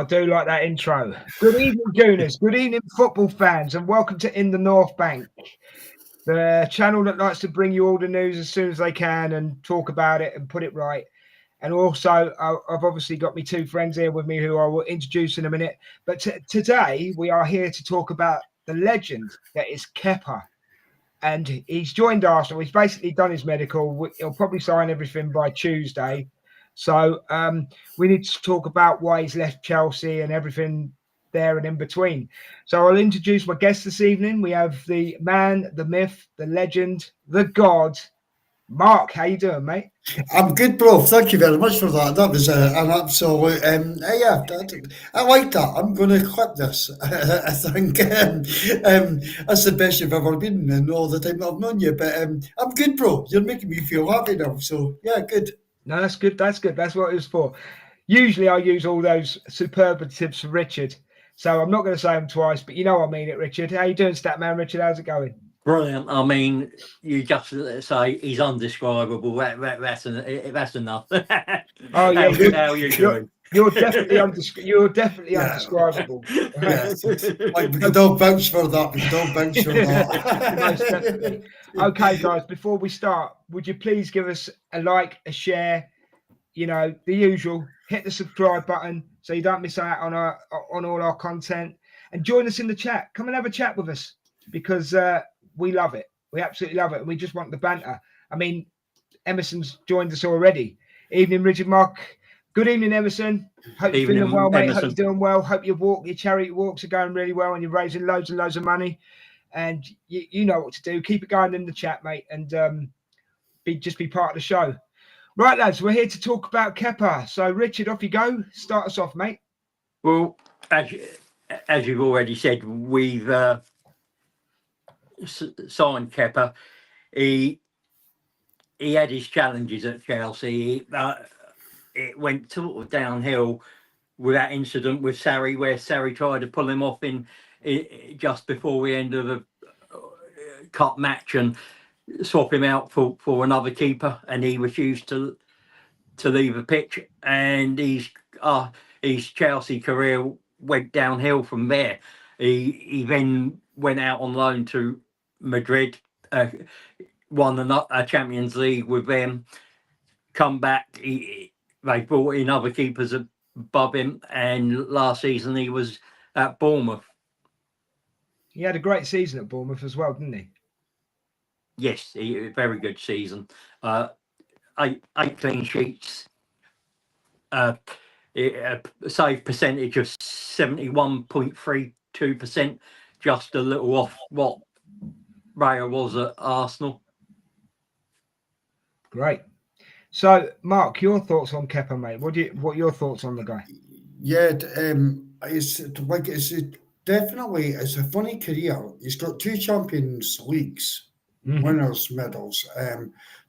do like that intro. Good evening, Gooners. Good evening, football fans, and welcome to In the North Bank, the channel that likes to bring you all the news as soon as they can and talk about it and put it right. And also, I've obviously got me two friends here with me who I will introduce in a minute. But today, we are here to talk about the legend that is Kepa. And he's joined Arsenal. He's basically done his medical. He'll probably sign everything by Tuesday. So we need to talk about why he's left Chelsea and everything there and in between. So I'll introduce my guest this evening. We have the man, the myth, the legend, the god, Mark. How you doing, mate? I'm good, bro. Thank you very much for that. That was an absolute, I like that. I'm going to clip this. I think that's the best you've ever been in all the time that I've known you. But I'm good, bro. You're making me feel happy now. So, yeah, good. No, that's good. That's good. That's what it was for. Usually I use all those superlatives for Richard. So I'm not going to say them twice, but you know I mean it, Richard. How you doing, Statman? Richard, how's it going? Brilliant. I mean, you just say he's undescribable. That's enough. Oh yeah, how are you doing? You're definitely undescribable. Yeah, like we could all bounce for that. Most definitely. Okay, guys, before we start, would you please give us a like, a share, you know, the usual. Hit the subscribe button so you don't miss out on all our content. And join us in the chat. Come and have a chat with us because we love it. We absolutely love it. And we just want the banter. I mean, Emerson's joined us already. Evening, Richard, Mark. Good evening, Emerson. Hope you're feeling well, mate. Hope you're doing well. Hope your charity walks are going really well and you're raising loads and loads of money. And you know what to do. Keep it going in the chat, mate. And just be part of the show. Right, lads, we're here to talk about Kepa. So, Richard, off you go. Start us off, mate. Well, as you've already said, we've signed Kepa. He had his challenges at Chelsea. It went sort of downhill with that incident with Sarri, where Sarri tried to pull him off in just before the end of the cup match and swap him out for another keeper, and he refused to leave the pitch, and his Chelsea career went downhill from there. He then went out on loan to Madrid, won a Champions League with them, come back, they brought in other keepers above him, and last season he was at Bournemouth. He had a great season at Bournemouth as well, didn't he? Yes, very good season. 8 clean sheets, save percentage of 71.32%, just a little off what Raya was at Arsenal. Great. So, Mark, your thoughts on Kepa, mate? What are your thoughts on the guy? Yeah, it's definitely it's a funny career. He's got 2 Champions Leagues winners medals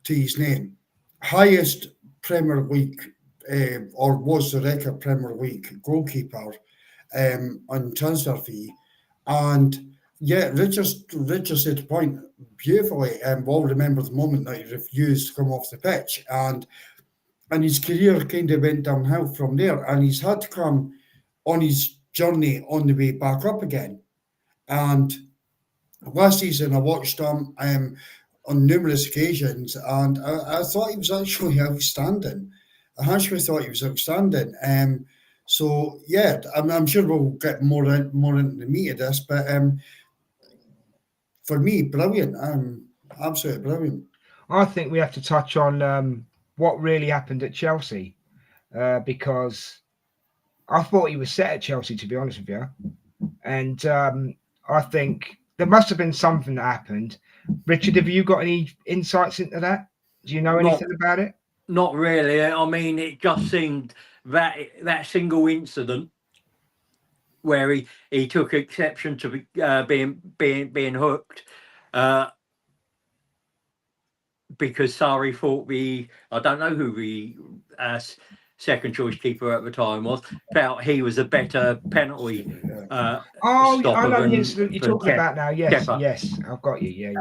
to his name. Highest Premier League or was the record Premier League goalkeeper on transfer fee, and yeah, Richard said the point beautifully. We all remember the moment that he refused to come off the pitch, and his career kind of went downhill from there, and he's had to come on his journey on the way back up again. And last season I watched him on numerous occasions, and I thought he was actually outstanding. I actually thought he was outstanding. So yeah, I'm sure we'll get more into the meat of this, but for me, brilliant. Absolutely brilliant. I think we have to touch on what really happened at Chelsea, because I thought he was set at Chelsea, to be honest with you. And I think there must have been something that happened. Richard, have you got any insights into that? Do you know anything about it? Not really. I mean, it just seemed that single incident where he took exception to being hooked because Sarri thought I don't know who the second choice keeper at the time was, felt he was a better penalty I know the incident you're talking about now. Yes, Kepa. Yes, I've got you. Yeah.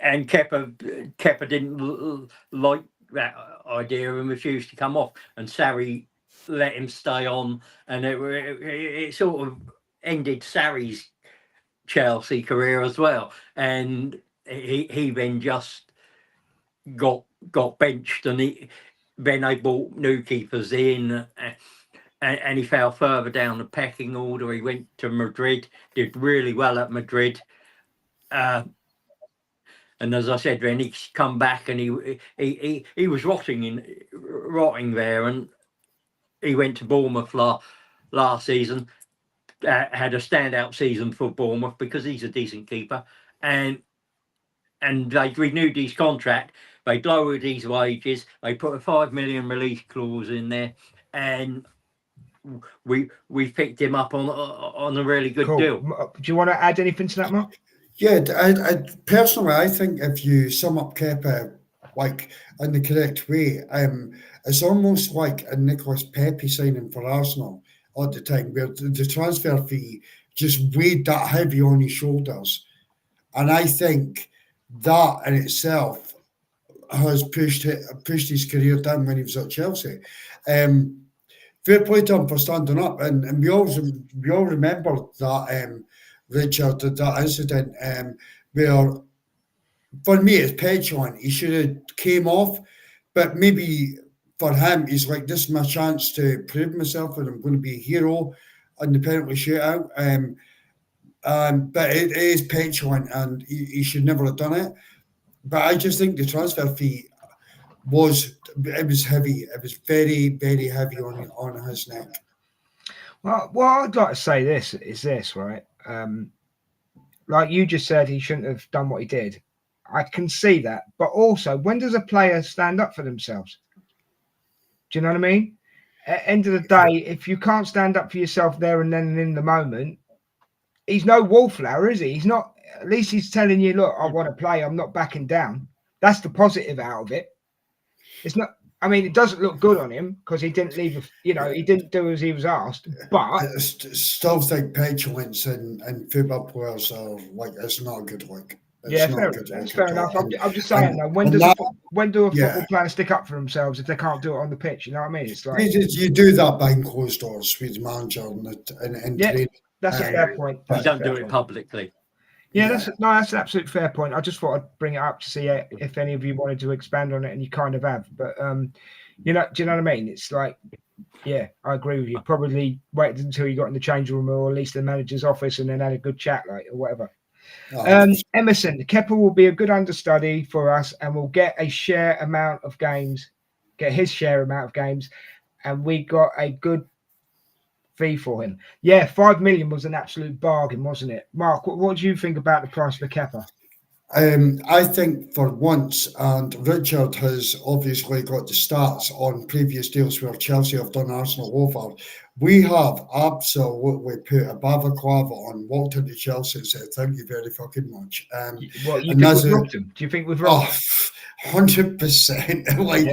And Kepa didn't like that idea and refused to come off, and Sarri let him stay on, and it sort of ended Sarri's Chelsea career as well. And he then just got benched, and then they bought new keepers in. And he fell further down the pecking order. He went to Madrid, did really well at Madrid. And as I said, then he's come back, and he was rotting there, and he went to Bournemouth last season. Had a standout season for Bournemouth because he's a decent keeper, and they renewed his contract. They lowered his wages. They put a $5 million release clause in there, and we picked him up on a really good deal. Do you want to add anything to that, Mark? Yeah, I personally, I think if you sum up Kepa like in the correct way, it's almost like a Nicolas Pepe signing for Arsenal at the time, where the transfer fee just weighed that heavy on his shoulders, and I think that in itself has pushed his career down when he was at Chelsea. Fair play to him for standing up, and we all remember that Richard, that incident where, for me, it's petulant. He should have came off, but maybe for him, he's like, this is my chance to prove myself, and I'm going to be a hero in the penalty shootout. But it is petulant, and he should never have done it. But I just think the transfer fee was heavy. It was very, very heavy on his neck. Well, I'd like to say is this, right? Like you just said, he shouldn't have done what he did. I can see that. But also, when does a player stand up for themselves? Do you know what I mean? At the end of the day, if you can't stand up for yourself there and then and in the moment, he's no wallflower, is he? He's not. At least he's telling you, look, I want to play. I'm not backing down. That's the positive out of it. It's not. I mean, it doesn't look good on him because he didn't leave. He didn't do as he was asked. But I still think petulance and football players are like, it's not a good look. That's fair enough. I'm just saying though, when do a football player stick up for themselves if they can't do it on the pitch? You know what I mean? It's like you do that behind closed doors with the manager and training. That's a fair point. You don't do it publicly. Yeah, that's an absolute fair point. I just thought I'd bring it up to see if any of you wanted to expand on it, and you kind of have. But do you know what I mean? It's like, yeah, I agree with you. Probably waited until you got in the change room or at least the manager's office and then had a good chat, like, or whatever. Emerson, Kepa will be a good understudy for us, and we'll get his share amount of games, and we got a good fee for him. Yeah, 5 million was an absolute bargain, wasn't it? Mark, what do you think about the price for Kepa? I think for once, and Richard has obviously got the stats on previous deals where Chelsea have done Arsenal over, we have absolutely put a balaclava on, walked into Chelsea and said, thank you very fucking much. You think we've robbed him? Do you think we've robbed him? 100%. Like,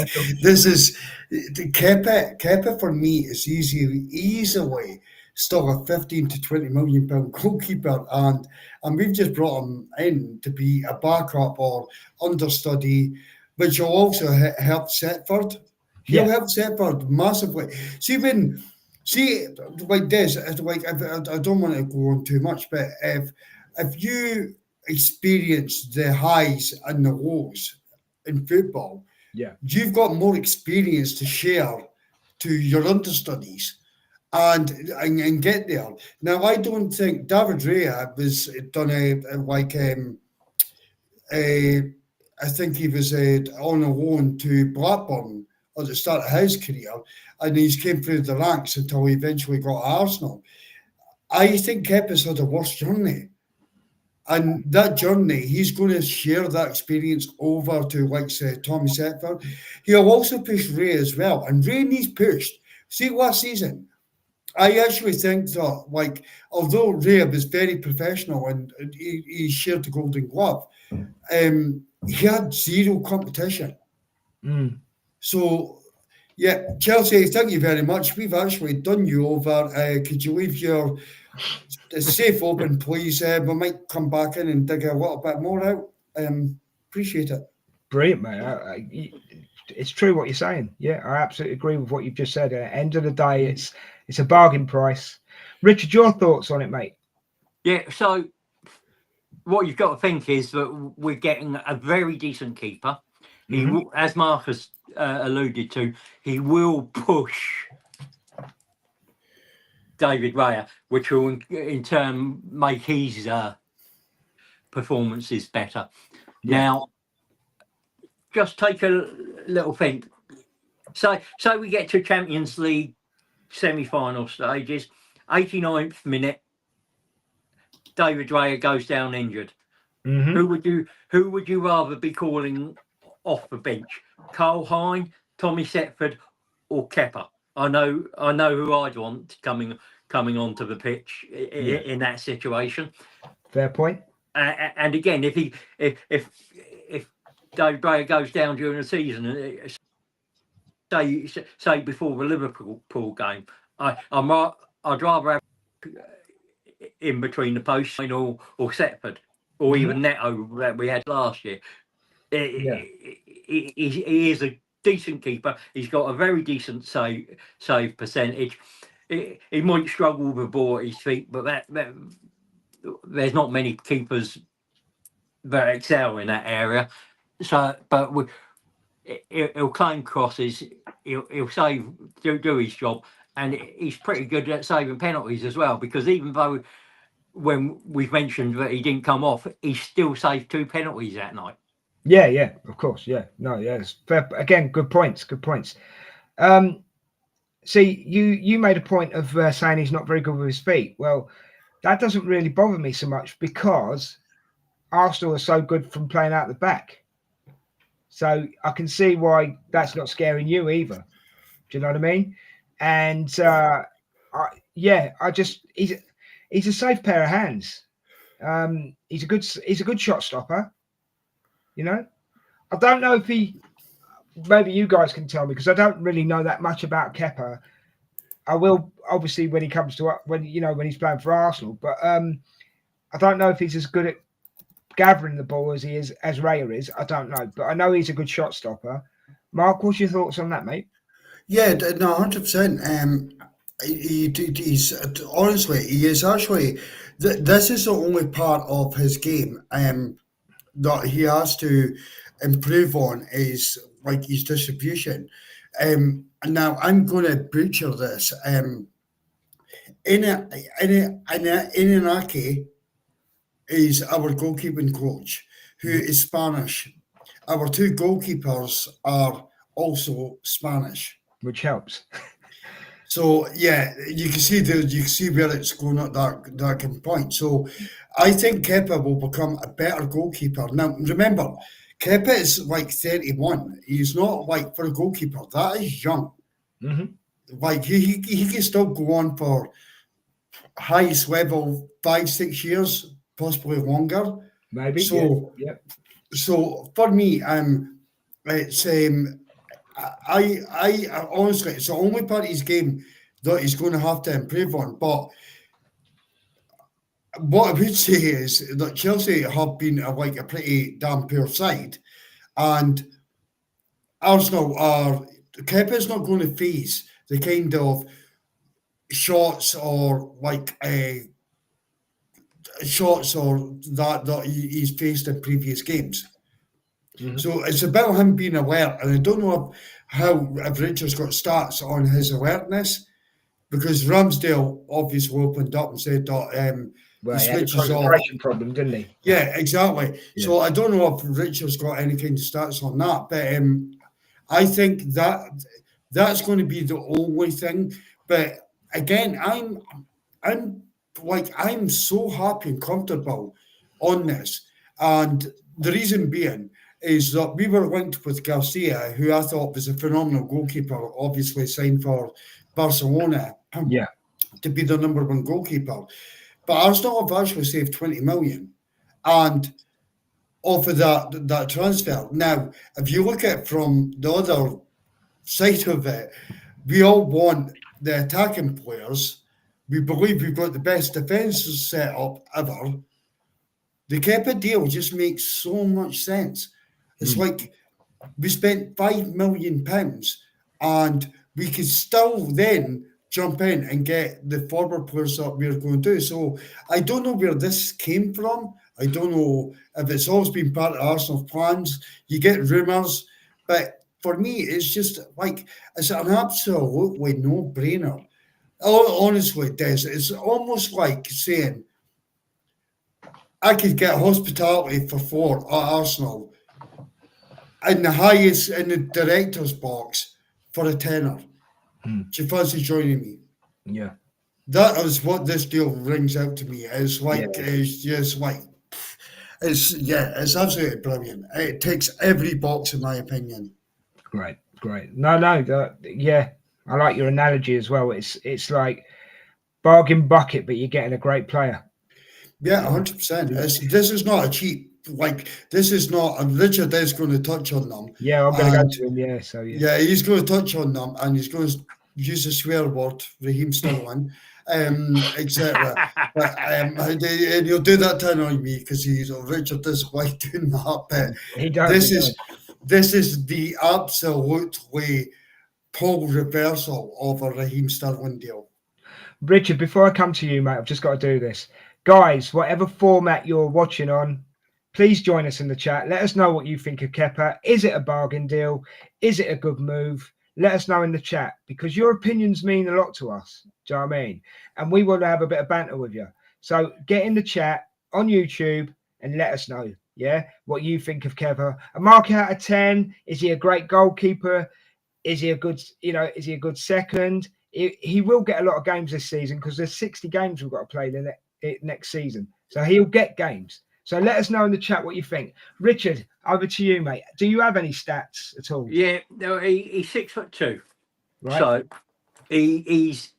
this is the Kepa for me is easily still a 15 to 20 million pound goalkeeper, and we've just brought him in to be a backup or understudy, which will also help Setford. He'll help Setford massively. See, like this, like, I don't want to go on too much, but if you experience the highs and the lows in football, you've got more experience to share to your understudies and get there. Now, I don't think David Raya was done I think he was on a loan to Blackburn at the start of his career, and he's came through the ranks until he eventually got Arsenal. I think Kepa's had a worse journey. And that journey, he's going to share that experience over to, like, say, Tommy Setford. He'll also push Ray as well. And Ray needs pushed. See, last season, I actually think that, like, although Ray was very professional and he shared the Golden Glove, he had zero competition. So, yeah, Chelsea, thank you very much. We've actually done you over. Could you leave your safe open, please? We might come back in and dig a little bit more out. Appreciate it. Brilliant, mate. it's true what you're saying. Yeah, I absolutely agree with what you've just said. At the end of the day, it's a bargain price. Richard, your thoughts on it, mate? Yeah, so what you've got to think is that we're getting a very decent keeper. He will, as Marcus alluded to, he will push David Raya, which will in turn make his performances better. Yeah. Now, just take a little think. So we get to Champions League semi-final stages, 89th minute, David Raya goes down injured. Who would you rather be calling off the bench? Carl Hine, Tommy Setford, or Kepa? I know who I'd want coming onto the pitch in that situation. Fair point. And again, if David Raya goes down during the season, say before the Liverpool game, I'd rather have in between the posts or Setford or even Neto that we had last year. He is a decent keeper. He's got a very decent save percentage. He might struggle with the ball at his feet, but that there's not many keepers that excel in that area. So, but he'll claim crosses. He'll save, do his job, and he's pretty good at saving penalties as well. Because even though when we've mentioned that he didn't come off, he still saved 2 penalties that night. Yeah, of course. Yeah, no, yeah, it's fair. Again, good points. See, you made a point of saying he's not very good with his feet. Well, that doesn't really bother me so much because Arsenal are so good from playing out the back. So I can see why that's not scaring you either. Do you know what I mean? And he's a safe pair of hands. He's a good shot stopper. You know, I don't know if maybe you guys can tell me because I don't really know that much about Kepa. I will obviously when he comes to when he's playing for Arsenal, but I don't know if he's as good at gathering the ball as Raya is. I don't know, but I know he's a good shot stopper. Mark, what's your thoughts on that, mate? Yeah, no, 100%. He's honestly, he is actually. This is the only part of his game that he has to improve on is like his distribution. Now I'm going to butcher this. Inaki is our goalkeeping coach, who is Spanish. Our 2 goalkeepers are also Spanish, Which helps. So yeah, you can see where it's going at that kind of point. So I think Kepa will become a better goalkeeper. Now remember, Kepa is like 31. He's not like for a goalkeeper. That is young. Like he can still go on for highest level 5-6 years, possibly longer. Maybe. So yeah. So for me, it's I honestly, it's the only part of his game that he's going to have to improve on. But what I would say is that Chelsea have been like a pretty damn poor side, and Arsenal are. Kepa's not going to face the kind of shots or shots or that he's faced in previous games. So it's about him being alert, and I don't know if Richard's got stats on his alertness, because Ramsdale obviously opened up and said that Well, he he had a switches off. concentration problem, didn't he? Yeah, exactly. Yeah. So I don't know if Richard's got any kind of stats on that, but I think that's going to be the only thing. But again, I'm so happy and comfortable on this, and the reason being is that we were linked with Garcia, who I thought was a phenomenal goalkeeper, obviously signed for Barcelona to be the number 1 goalkeeper. But Arsenal have actually saved 20 million and off of that transfer. Now, if you look at it from the other side of it, we all want the attacking players. We believe we've got the best defensive setup ever. The Kepa deal just makes so much sense. It's like We spent £5 million and we could still then jump in and get the forward players that we're going to do. So I don't know where this came from. I don't know if it's always been part of Arsenal plans. You get rumours, but for me, it's just like it's an absolutely no-brainer. Honestly, Des, it's almost like saying I could get hospitality for 4 at Arsenal in the highest in the director's box for a tenner. Do you fancy joining me? Yeah. That is what this deal rings out to me. It's like Yeah. it's just like it's absolutely brilliant. It ticks every box in my opinion. Great. No, yeah, I like your analogy as well. It's like bargain bucket, but you're getting a great player. Yeah, 100%. This is not a cheap. Like this is not. And Richard is going to touch on them. Yeah, I'm going to go to him. Yeah, so yeah, he's going to touch on them, and he's going to use a swear word, Raheem Sterling, etc. But and he'll do that to annoy me because Richard doesn't like doing that. But he does. This is the absolutely pole reversal of a Raheem Sterling deal. Richard, before I come to you, mate, I've just got to do this. Guys, whatever format you're watching on, please join us in the chat. Let us know what you think of Kepa. Is it a bargain deal? Is it a good move? Let us know in the chat because your opinions mean a lot to us. Do you know what I mean? And we want to have a bit of banter with you. So get in the chat on YouTube and let us know, yeah, what you think of Kepa. A mark out of 10. Is he a great goalkeeper? Is he a good, is he a good second? He will get a lot of games this season because there's 60 games we've got to play next season. So he'll get games. So let us know in the chat what you think. Richard, over to you, mate. Do you have any stats at all? Yeah, no, he's 6'2". Right. So he's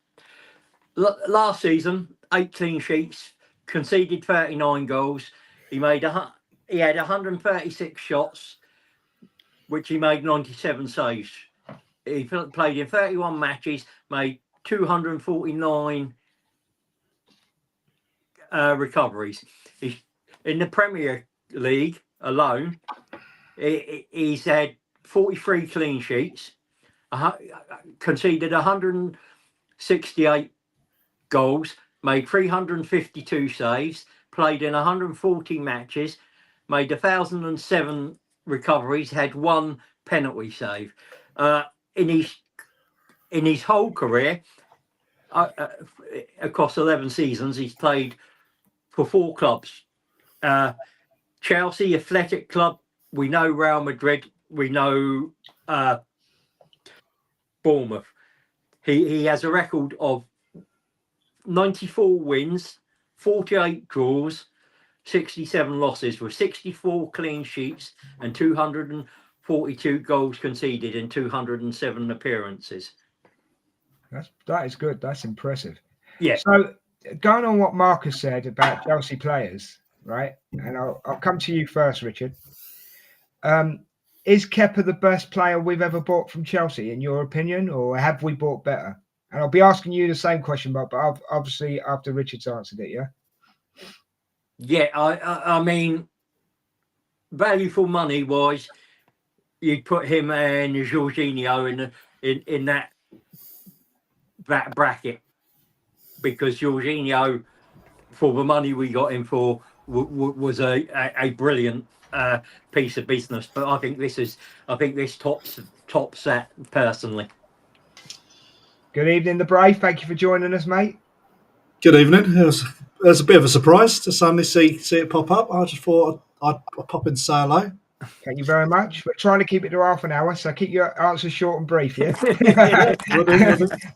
last season 8 clean sheets, conceded 39 goals. He had 136 shots, which he made 97 saves. He played in 31 matches, made 249 recoveries. In the Premier League alone, he's had 43 clean sheets, conceded 168 goals, made 352 saves, played in 140 matches, made 1,007 recoveries, had 1 penalty save. In his whole career, across 11 seasons, he's played for 4 clubs. Chelsea, Athletic Club, we know Real Madrid, we know Bournemouth. He has a record of 94 wins, 48 draws, 67 losses with 64 clean sheets and 242 goals conceded in 207 appearances. That is good. That's impressive. Yeah. So going on what Marcus said about Chelsea players, right? And I'll come to you first, Richard. Is Kepa the best player we've ever bought from Chelsea, in your opinion, or have we bought better? And I'll be asking you the same question, but obviously after Richard's answered it, yeah? Yeah, I mean, value for money wise, you'd put him and Jorginho in that bracket, because Jorginho, for the money we got him for, was a brilliant piece of business. But I think this tops that personally. Good evening, the Brave. Thank you for joining us, mate. Good evening. It was a bit of a surprise to suddenly see it pop up. I just thought I'd pop in and say hello. Thank you very much. We're trying to keep it to half an hour, so keep your answers short and brief, yeah?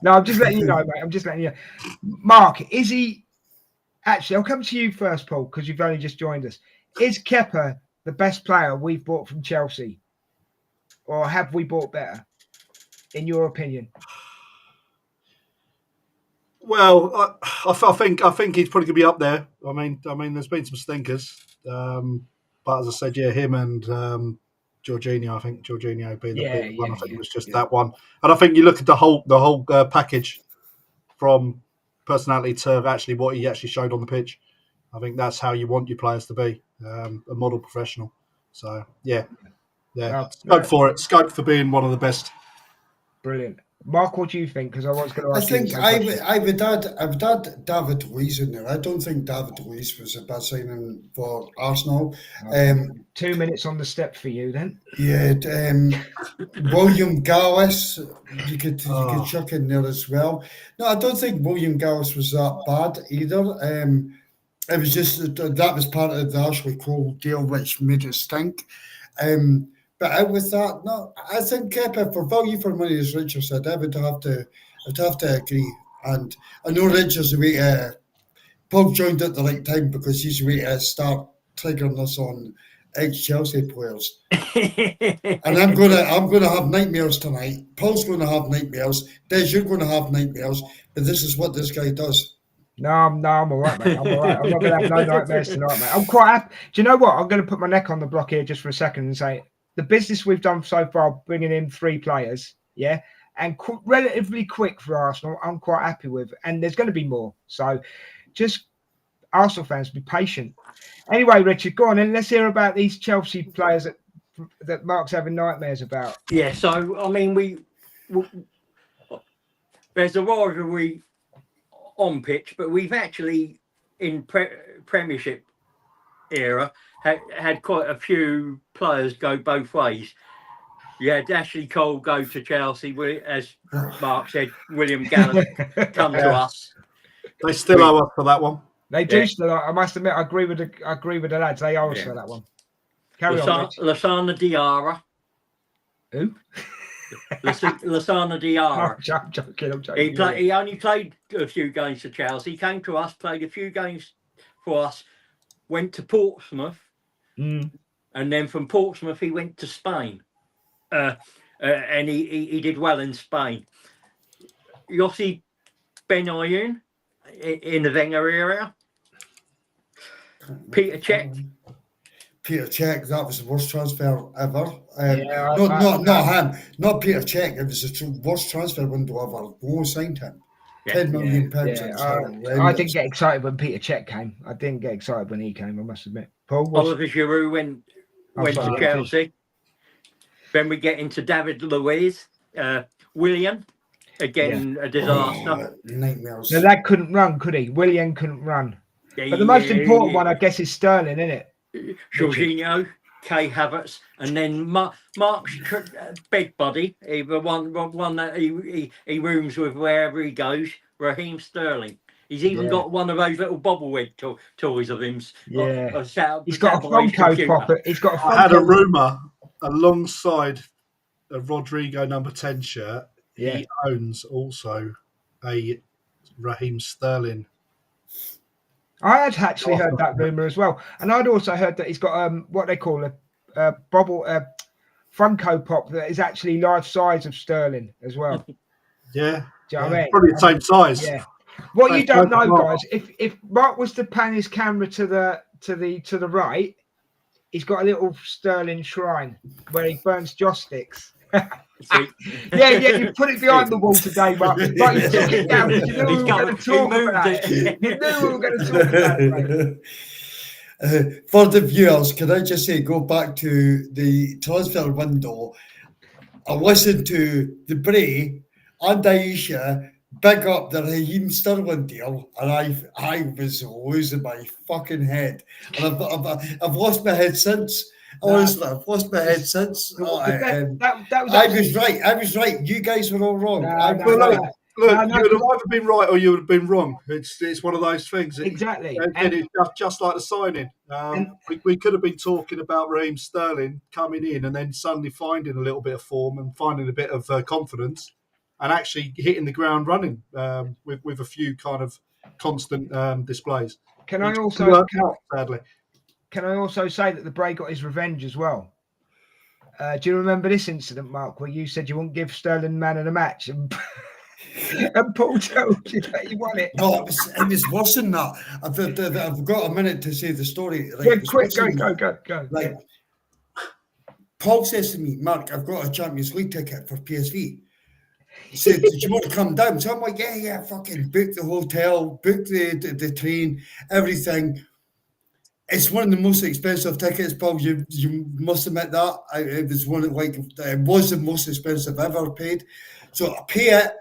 No, I'm just letting you know, mate. I'm just letting you know. Mark, is he... Actually, I'll come to you first, Paul, because you've only just joined us. Is Kepa the best player we've bought from Chelsea? Or have we bought better, in your opinion? Well, I think he's probably going to be up there. I mean, there's been some stinkers, but as I said, yeah, him and Jorginho. I think Jorginho being the big one. I think it was just that one. And I think you look at the whole package, from personality to actually what he actually showed on the pitch. I think that's how you want your players to be, a model professional. So yeah. Yeah, No, scope for it. Scope for being one of the best. brilliant. Mark, what do you think? Because I was going to I ask you the think same I question. would add David Luiz in there. I don't think David Luiz was a bad signing for Arsenal. Okay. 2 minutes on the step for you then. Yeah, William Gallis, you could chuck in there as well. No, I don't think William Gallis was that bad either. It was just that was part of the Ashley Cole deal, which made it stink. But out with that, no, I think Kepa for value for money, as Richard said, I would have to agree. And I know Richard's way. Paul joined at the right time because he's way to start triggering us on ex-Chelsea players. And I'm gonna have nightmares tonight. Paul's gonna have nightmares. Des, you're gonna have nightmares. But this is what this guy does. No, I'm all right, mate. I'm all right. I'm not going to have no nightmares tonight, mate. I'm quite happy. Do you know what? I'm going to put my neck on the block here just for a second and say the business we've done so far, bringing in 3 players, yeah, and relatively quick for Arsenal, I'm quite happy with. And there's going to be more. So just Arsenal fans, be patient. Anyway, Richard, go on and let's hear about these Chelsea players that Mark's having nightmares about. Yeah, so I mean, we there's a rivalry on pitch, but we've actually in Premiership era had quite a few players go both ways. You had Ashley Cole go to Chelsea, as Mark said. William Gallas come to us. They still owe us for that one. They do still. I must admit, I agree with the lads. They owe us for that one. Carry on, Lassana Diarra. Who? Lassana Diarra. I'm joking. He only played a few games for Chelsea. He came to us, played a few games for us, went to Portsmouth, and then from Portsmouth he went to Spain, and he did well in Spain. Yossi Benayoun in the Wenger area. Peter Cech. Peter Cech, that was the worst transfer ever. Not Peter Cech. It was the worst transfer window ever. Who signed him? £10 million. I didn't get excited when Peter Cech came. I didn't get excited when he came, I must admit. Paul, Oliver Giroud went to Chelsea. Then we get into David Luiz. William, again, a disaster. Nightmares. The lad couldn't run, could he? William couldn't run. But the most important one, I guess, is Sterling, isn't it? Jorginho, Kai Havertz, and then Mark's bed buddy, the one that he rooms with wherever he goes, Raheem Sterling. He's even got one of those little bobblehead toys of him. Yeah, he's got a Funko Pop. I had a rumour alongside a Rodrigo number 10 shirt. Yeah. He owns also a Raheem Sterling. I had actually heard that rumor as well, and I'd also heard that he's got what they call a Funko Pop that is actually life size of Sterling as well. Yeah, do you know what I mean? Probably the same size. Yeah. What you don't know, guys, if Mark was to pan his camera to the right, he's got a little Sterling shrine where he burns joss sticks. yeah, you put it behind the wall today, Mark. But you took it down because you knew we were going to talk about it. You knew we were going to talk about it. For the viewers, can I just say, go back to the transfer window. I listened to the Bray and Aisha big up the Raheem Sterling deal, and I was losing my fucking head, and I've lost my head since. Honestly, I've lost my head since. I was right. You guys were all wrong. Look, you would have either been right or you would have been wrong. It's one of those things. Exactly. And it's just like the signing. We could have been talking about Raheem Sterling coming in and then suddenly finding a little bit of form and finding a bit of confidence and actually hitting the ground running with a few kind of constant displays. Sadly. Can I also say that the Bray got his revenge as well? Do you remember this incident, Mark, where you said you wouldn't give Sterling man of the match and Paul told you that he won it? No, it was worse than that. I've got a minute to say the story. Right? Yeah, quick, go. Right. Paul says to me, Mark, I've got a Champions League ticket for PSV. He said, do you want to come down? So I'm like, yeah, fucking book the hotel, book the train, everything. It's one of the most expensive tickets, Paul. You must admit that. It was one of it was the most expensive I've ever paid. So I pay it.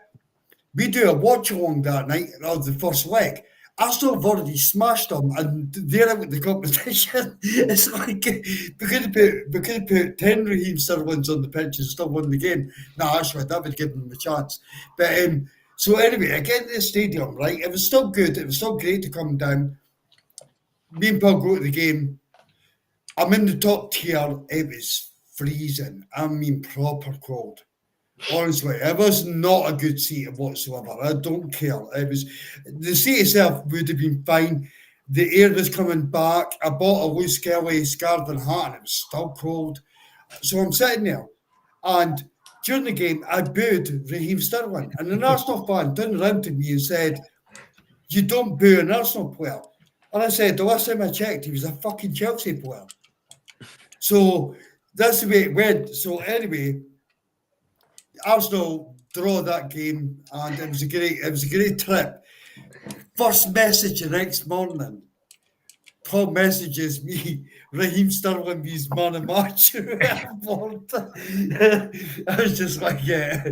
We do a watch along that night of the first leg. Arsenal have already smashed them and they're out of the competition. It's like we could have put 10 Raheem Sterlings on the pitch and still won the game. No, actually, that would give them a chance. But so anyway, I get to the stadium, right? It was still good. It was still great to come down. Me and Paul go to the game. I'm in the top tier. It was freezing. I mean, proper cold. Honestly, it was not a good seat whatsoever. I don't care. It was the seat itself would have been fine. The air was coming back. I bought a loose Kelly scarf and hat, and it was still cold. So I'm sitting there, and during the game, I booed Raheem Sterling, and an Arsenal fan turned around to me and said, "You don't boo an Arsenal player." And I said, "The last time I checked, he was a fucking Chelsea player." So that's the way it went. So anyway, Arsenal draw that game, and it was a great trip. First message the next morning, Paul messages me, Raheem Sterling is man of match. I was just like, yeah,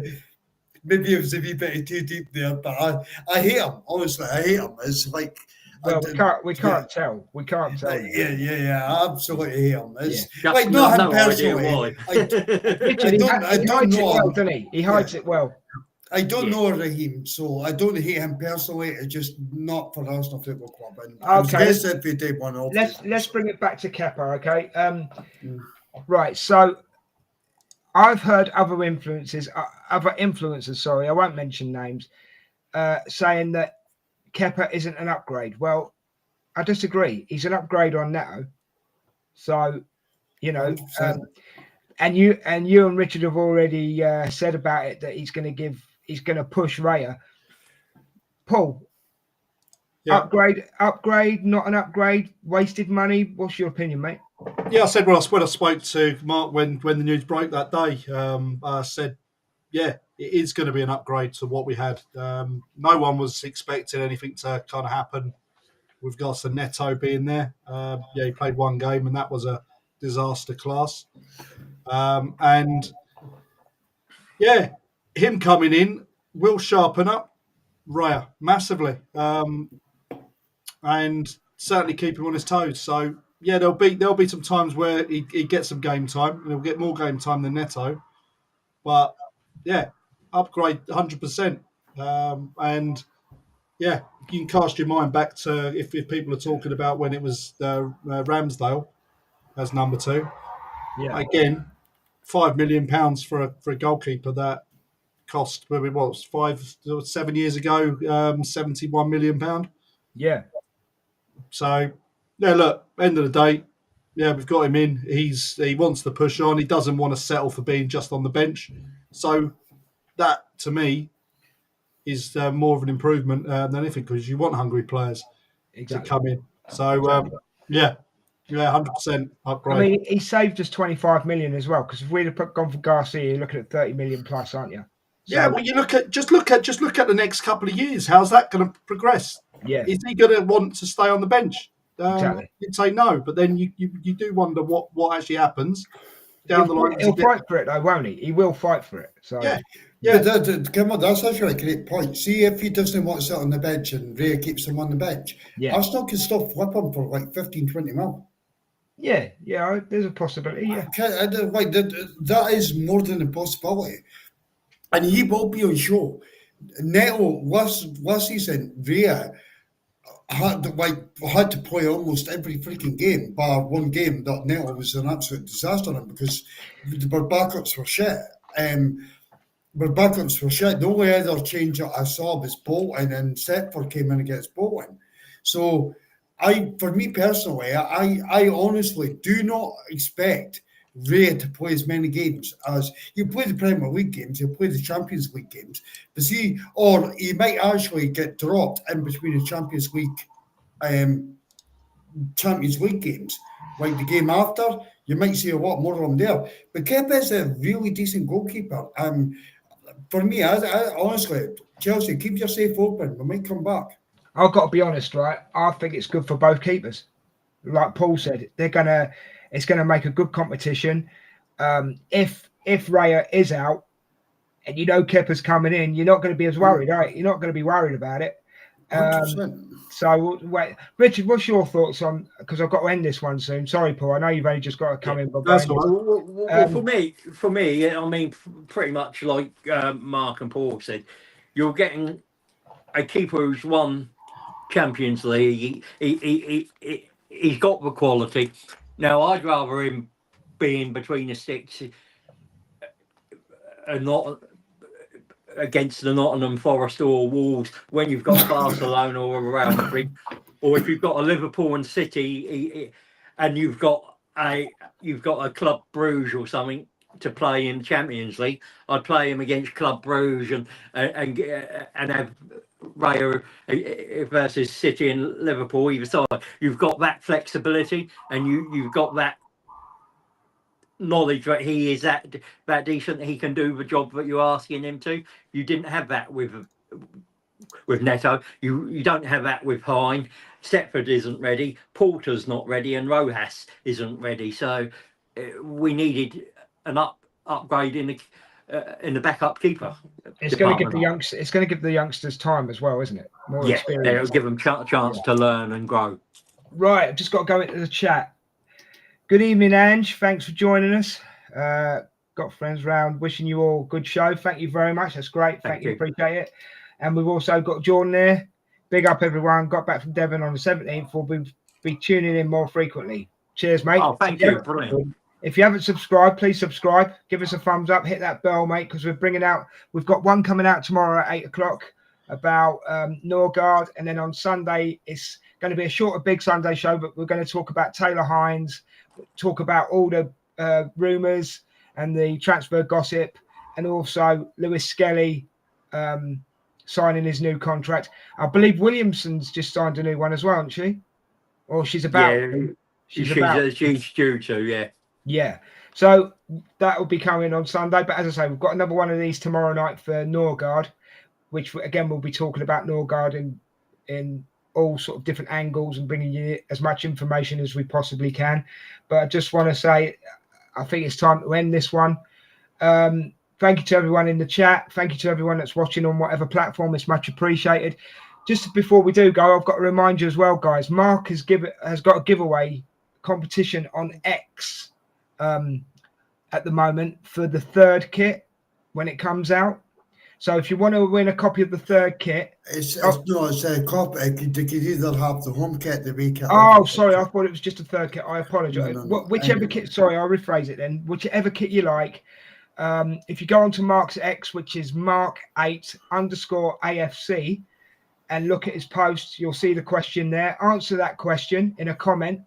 maybe it was a wee bit too deep there, but I hate him. Honestly, I hate him. It's like, well, we can't tell. We can't tell. Yeah. I absolutely hate him. It's like not him no personally. Richard, I don't know. Well, doesn't he? He hides it well. I don't know Raheem, so I don't hate him personally. It's just not for Arsenal Football Club. And okay, let's bring it back to Kepa. Okay, right. So I've heard other influencers. Sorry, I won't mention names, saying that Kepa isn't an upgrade. Well, I disagree. He's an upgrade on Neto. So, you know, and you and Richard have already said about it that he's going to push Raya. Paul, upgrade, not an upgrade, wasted money. What's your opinion, mate? Yeah, I said when I spoke to Mark when the news broke that day, I said, yeah, it is going to be an upgrade to what we had. No one was expecting anything to kind of happen with regards to Neto being there. He played one game and that was a disaster class. And yeah, him coming in will sharpen up Raya massively, and certainly keep him on his toes. So yeah, there'll be some times where he gets some game time, and he'll get more game time than Neto. But yeah, upgrade 100%. And yeah, you can cast your mind back to if people are talking about when it was Ramsdale as number 2. Yeah, again, £5 million for a goalkeeper that cost where it was 7 years ago, £71 million. Yeah. So yeah, look, end of the day, yeah, we've got him in. He wants to push on. He doesn't want to settle for being just on the bench. So that to me is more of an improvement than anything, because you want hungry players to come in. So yeah, 100% upgrade. I mean, he saved us 25 million as well, because if we'd have gone for Garcia, you're looking at 30 million plus, aren't you? So, yeah, well, you look at the next couple of years. How's that going to progress? Yeah, is he going to want to stay on the bench? Exactly. You'd say no, but then you do wonder what actually happens down the line. He'll fight for it, though, won't he? He will fight for it. So yeah. Come on, that's actually a great point. See, if he doesn't want to sit on the bench and Raya keeps him on the bench, Arsenal can still flip him for like 15, 20 mil. Yeah, there's a possibility. Yeah, that is more than a possibility, and he will be on show. Neto last season, Raya had to play almost every freaking game, bar one game that Neto was an absolute disaster on because our backups were shit. The only other change that I saw was Bolton, and Setford came in against Bolton. So, for me personally, I honestly do not expect Raya to play as many games as he'll play the Premier League games, he'll play the Champions League games, or he might actually get dropped in between the Champions League games, like the game after. You might see a lot more of him there. But Kepa is a really decent goalkeeper. For me, I honestly, Chelsea, keep your safe open. We might come back. I've got to be honest, right? I think it's good for both keepers. like Paul said, it's gonna make a good competition. If Raya is out and Kepa's coming in, you're not going to be as worried, right? You're not going to be worried about it. 100%. So wait, Richard, what's your thoughts on? Because I've got to end this one soon. Sorry, Paul. I know you've only just got to come in. But That's all well, for me, I mean, pretty much like Mark and Paul said, you're getting a keeper who's won Champions League. He's got the quality. Now, I'd rather him be in between the sticks and not against the Nottingham Forest or Wolves when you've got Barcelona or Real Madrid, or if you've got a Liverpool and City and you've got a Club Bruges or something to play in Champions League. I'd play him against Club Bruges and have Raya versus City and Liverpool either side. You've got that flexibility and you've got that knowledge that he is that decent that he can do the job that you're asking him to. You didn't have that with Neto. You don't have that with Hine. Setford isn't ready. Porter's not ready, and Rojas isn't ready. So we needed an upgrade in the backup keeper. It's going to give the youngsters time as well, isn't it? More experience. It'll give them a chance to learn and grow. Right, I've just got to go into the chat. Good evening, Ange. Thanks for joining us. Got friends round. Wishing you all a good show. Thank you very much. That's great. Thank you. Appreciate it. And we've also got Jordan there. Big up, everyone. Got back from Devon on the 17th. We'll be tuning in more frequently. Cheers, mate. Oh, thank you. Brilliant. If you haven't subscribed, please subscribe. Give us a thumbs up. Hit that bell, mate, because we've got one coming out tomorrow at 8 o'clock about Norgard. And then on Sunday, it's going to be a shorter Big Sunday show, but we're going to talk about Taylor Hines, talk about all the rumours and the transfer gossip, and also Lewis Skelly signing his new contract. I believe Williamson's just signed a new one as well, hasn't she? Or she's about. Yeah, she's due to, yeah. Yeah. So that will be coming on Sunday. But as I say, we've got another one of these tomorrow night for Norgard, which again we'll be talking about Norgard in all sort of different angles and bringing you as much information as we possibly can. But I just want to say, I think it's time to end this one. Thank you to everyone in the chat. Thank you to everyone that's watching on whatever platform. It's much appreciated. Just before we do go, I've got to remind you as well, guys. Mark has got a giveaway competition on X at the moment for the third kit when it comes out. So if you want to win a copy of the third kit, it's a copy. You could either have the home kit, the away kit. Oh, sorry, I thought it was just a third kit. I apologise. No. Whichever kit. Sorry, I'll rephrase it then. Whichever kit you like. If you go onto Mark's X, which is Mark8_AFC, and look at his post, you'll see the question there. Answer that question in a comment,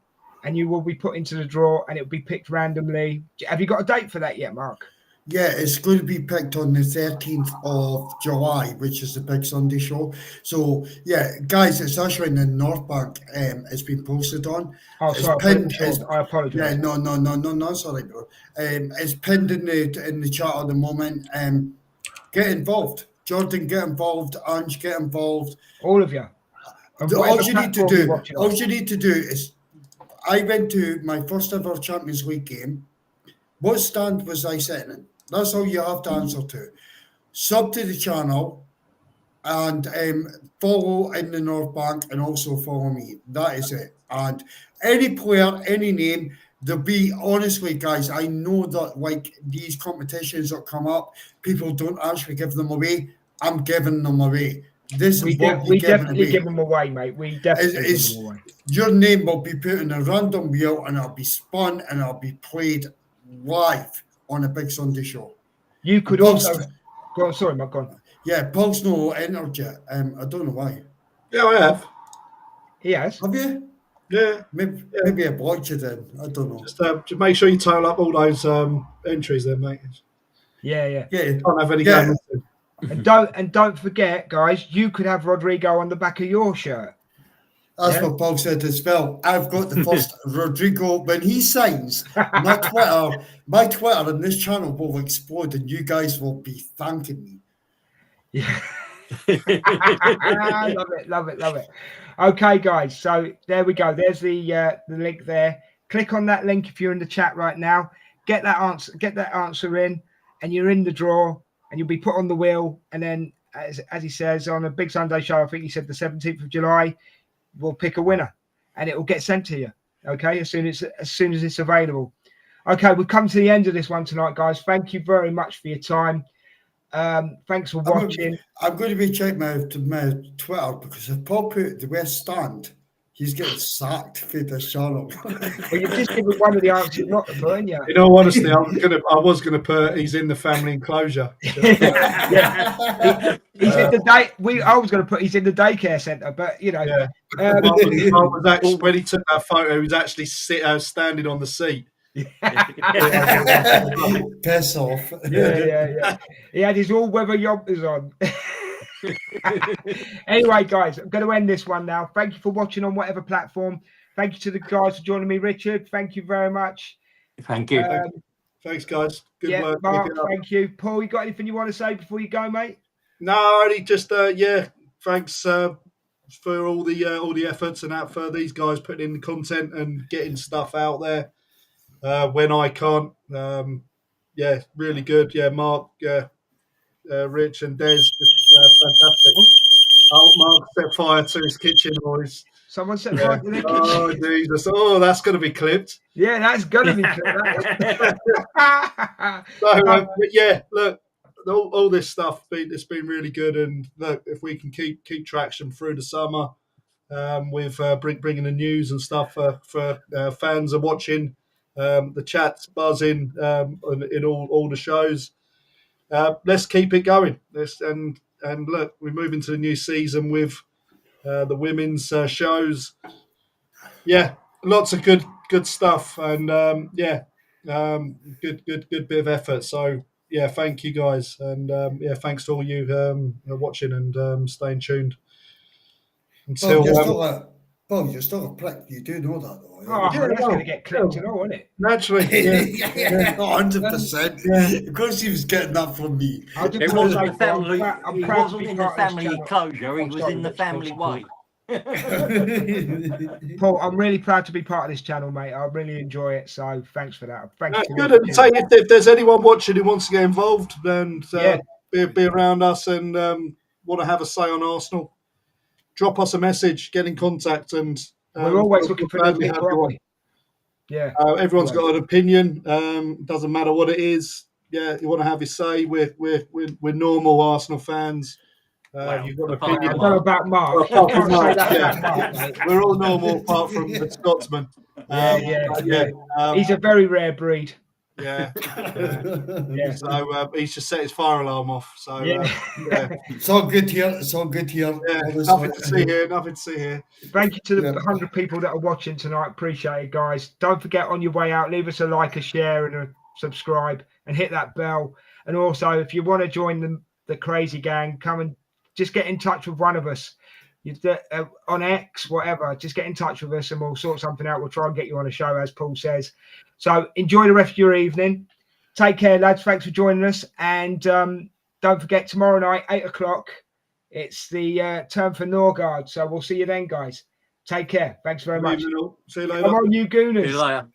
and you will be put into the draw, and it will be picked randomly. Have you got a date for that yet, Mark? Yeah, it's going to be picked on the 13th of July, which is the Big Sunday show. So, yeah, guys, it's actually in the North Bank. It's been posted on. Oh, sorry, I apologise. Yeah, no, sorry, bro. It's pinned in the chat at the moment. Get involved. Jordan, get involved. Ange, get involved. All of you. All you need to do is, I went to my first ever Champions League game. What stand was I sitting in? That's all you have to answer to. Sub to the channel and follow in the North Bank and also follow me. That is it. And any player, any name, there'll be, honestly, guys, I know that like these competitions that come up, people don't actually give them away. I'm giving them away. We definitely give them away, mate. We definitely give them away. Your name will be put in a random wheel and it'll be spun and it'll be played live on a Big Sunday show. You could also go on. Sorry, Mark, go on. Yeah, Paul's no entered yet. I don't know why. Yeah, I have. He has. Have you? Yeah. Maybe I blocked you then. I don't know. Just make sure you total up all those entries then, mate. Yeah. Can't have any game. And don't forget, guys, you could have Rodrigo on the back of your shirt. That's what Paul said as well. I've got the first Rodrigo. When he signs, my Twitter and this channel will explode and you guys will be thanking me. Yeah. Love it, love it, love it. Okay, guys. So there we go. There's the link there. Click on that link if you're in the chat right now. Get that answer in, and you're in the draw, and you'll be put on the wheel. And then, as he says on a Big Sunday show, I think he said the 17th of July, we'll pick a winner, and it will get sent to you. Okay, as soon as it's available. Okay, we've come to the end of this one tonight, guys. Thank you very much for your time. Thanks for watching. I'm going to be checking my Twitter, because if Paul put the West Stand, he's getting sacked for the channel. Well, you've just given one of the answers not to put, yeah. In all honesty, I was gonna put he's in the family enclosure. Yeah. He's in the day. I was going to put he's in the daycare centre, but you know. Yeah. I was actually, when he took that photo, he was actually standing on the seat. Piss off. Yeah. He had his all-weather jumpers on. Anyway, guys, I'm going to end this one now. Thank you for watching on whatever platform. Thank you to the guys for joining me, Richard. Thank you very much. Thank you. Thanks, guys. Good work. Mark, thank you. Paul, you got anything you want to say before you go, mate? No, only just thanks for all the efforts and that for these guys putting in the content and getting stuff out there when I can't. Really good. Yeah, Mark, Rich and Des, fantastic. Oh, Mark set fire to his kitchen, boys. Someone set fire to their kitchen. Oh, Jesus. Oh, that's going to be clipped. Yeah, that's going to be clipped. Look, all this stuff, it's been really good. And look, if we can keep traction through the summer with bringing the news and stuff for fans are watching, the chat's buzzing in all the shows. Let's keep it going. And look, we move into the new season with the women's shows. Yeah, lots of good stuff, and good bit of effort. So yeah, thank you guys, and thanks to all you watching and staying tuned. Until you're still a prick. You do know that, though. Oh, that's going to get clipped, isn't it? Naturally, 100%. Of course, he was getting that from me. It wasn't the family. He wasn't in the family enclosure. He was in the family way. Paul, I'm really proud to be part of this channel, mate. I really enjoy it. So thanks for that. Thank you. Good. And say if there's anyone watching who wants to get involved and be around us and want to have a say on Arsenal, drop us a message, get in contact, and we're always looking for new people, aren't we? Yeah. Everyone's got an opinion. Doesn't matter what it is. Yeah, you want to have your say. We're normal Arsenal fans. You've got an opinion. I don't know about Mark. We're all normal apart from the Scotsman. He's a very rare breed. Yeah. So he's just set his fire alarm off. So it's all good here. Yeah, nothing to see here. Thank you to the 100 people that are watching tonight. Appreciate it, guys. Don't forget on your way out, leave us a like, a share, and a subscribe, and hit that bell. And also, if you want to join the crazy gang, come and just get in touch with one of us. On X, whatever, just get in touch with us and we'll sort something out. We'll try and get you on a show, as Paul says. So enjoy the rest of your evening. Take care, lads. Thanks for joining us. And don't forget, tomorrow night, 8 o'clock, it's the turn for Norgard. So we'll see you then, guys. Take care. Thanks very much. See you later. Come on, you Gooners. See you later.